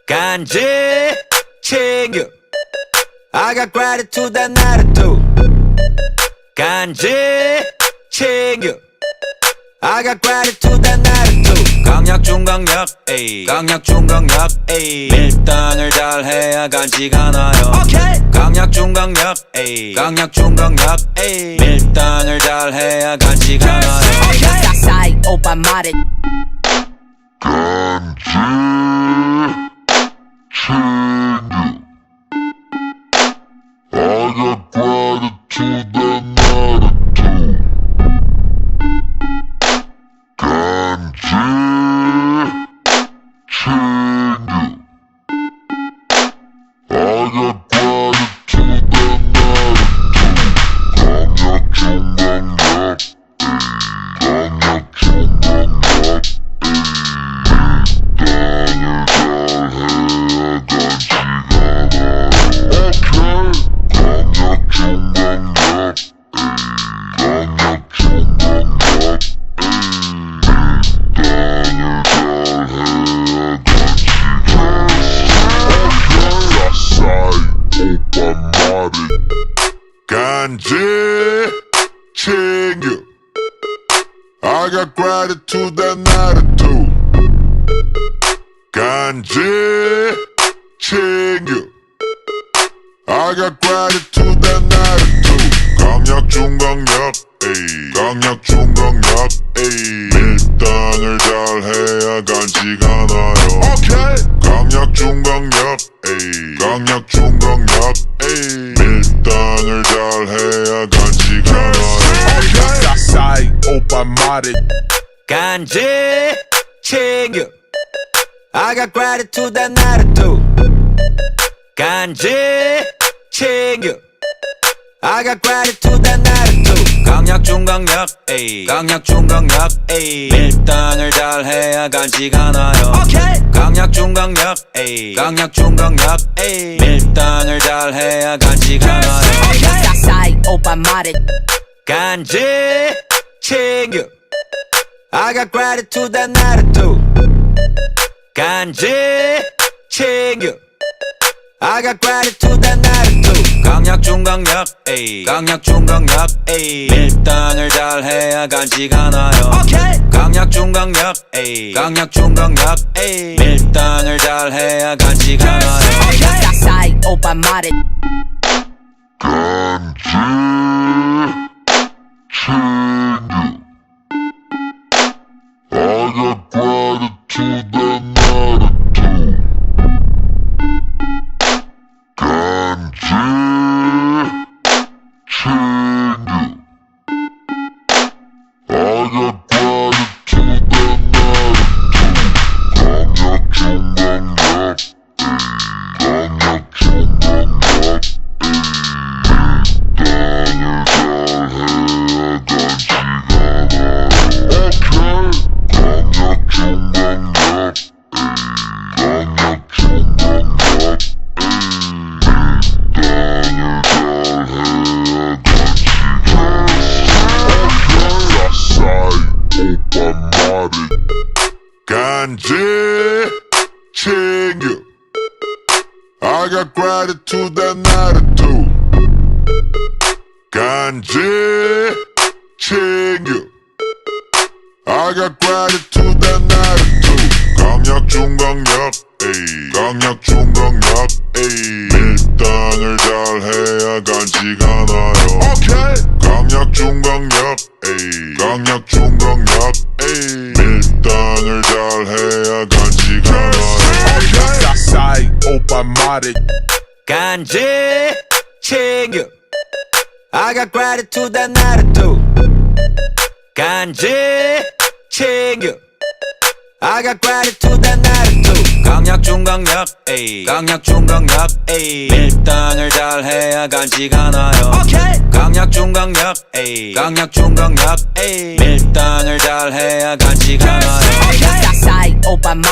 간지 챙겨 I got gratitude and attitude 간지 챙겨 I got gratitude and attitude 강약 중강약 에이 강약 중강약 에이 밀당을 잘해야 간지가 나요 okay. 강약 중강약 에이 강약 중강약 에이 밀당을 잘해야 간지가 나요 okay. 사사이 오빠 말해 간지 챙겨 I got gratitude and attitude 간지 챙겨 I got gratitude and attitude 강약 중강약 강약 중강약 밀당을 잘해야 간지가 나요 오케이 강약 중강약 강약 중강약 밀당을 잘해야 간지가 나요 사사이 오빠 말이 간지 챙겨 I got gratitude and attitude 간지 챙겨 I got gratitude and attitude 강약 중강약 에이 강약 중강약 에이 밀당을 잘해야 간지가 나요 오케이 강약 중강약 에이 강약 중강약 에이 밀당을 잘해야 간지가 나요 오케이 사사이 오빠 말해 간지 챙겨 I got gratitude and attitude 간지 챙겨 I got gratitude and attitude 강약 중강약 에이 강약 중강약 에이 밀당을 잘해야 간지가 나요 okay. 강약 중강약 에이 강약 중강약 에이 밀당을 잘해야 간지가 나요 okay. 사사이 오빠 말해 간지 챙겨 I got gratitude and attitude 간지 챙겨 I got gratitude and attitude 강약 중강약 에이 강약 중강약 에이 밀당을 잘해야 간지가 나요 okay. 강약 중강약 에이 강약 중강약 에이 밀당을 잘해야 간지가 나요 okay. 사사이 오빠 말해 간지 챙겨 I got gratitude and attitude 간지 챙겨 I got gratitude and attitude 강약 중강약 강약 중강약 밀당을 잘해야 간지가 나요 오케이 강약 중강약 강약 중강약 밀당을 잘해야 간지가 나요 사사이 오빠 말이 간지 챙겨 I got gratitude and attitude 간지 챙겨 I got gratitude and attitude 강약 중강약 에이 강약 중강약 에이 밀당을 잘해야 간지가 나요 오케이 강약 중강약 에이 강약 중강약 에이 밀당을 잘해야 간지가 나요 오케이 사사이 오빠 말해 간지 챙겨 I got gratitude and attitude 간지 챙겨 I got gratitude and attitude 강약 중강약 에이 강약 중강약 에이 밀당을 잘해야 간지가 나요 okay. 강약 중강약 에이 강약 중강약 에이 밀당을 잘해야 간지가 나요 사사이 오빠 말해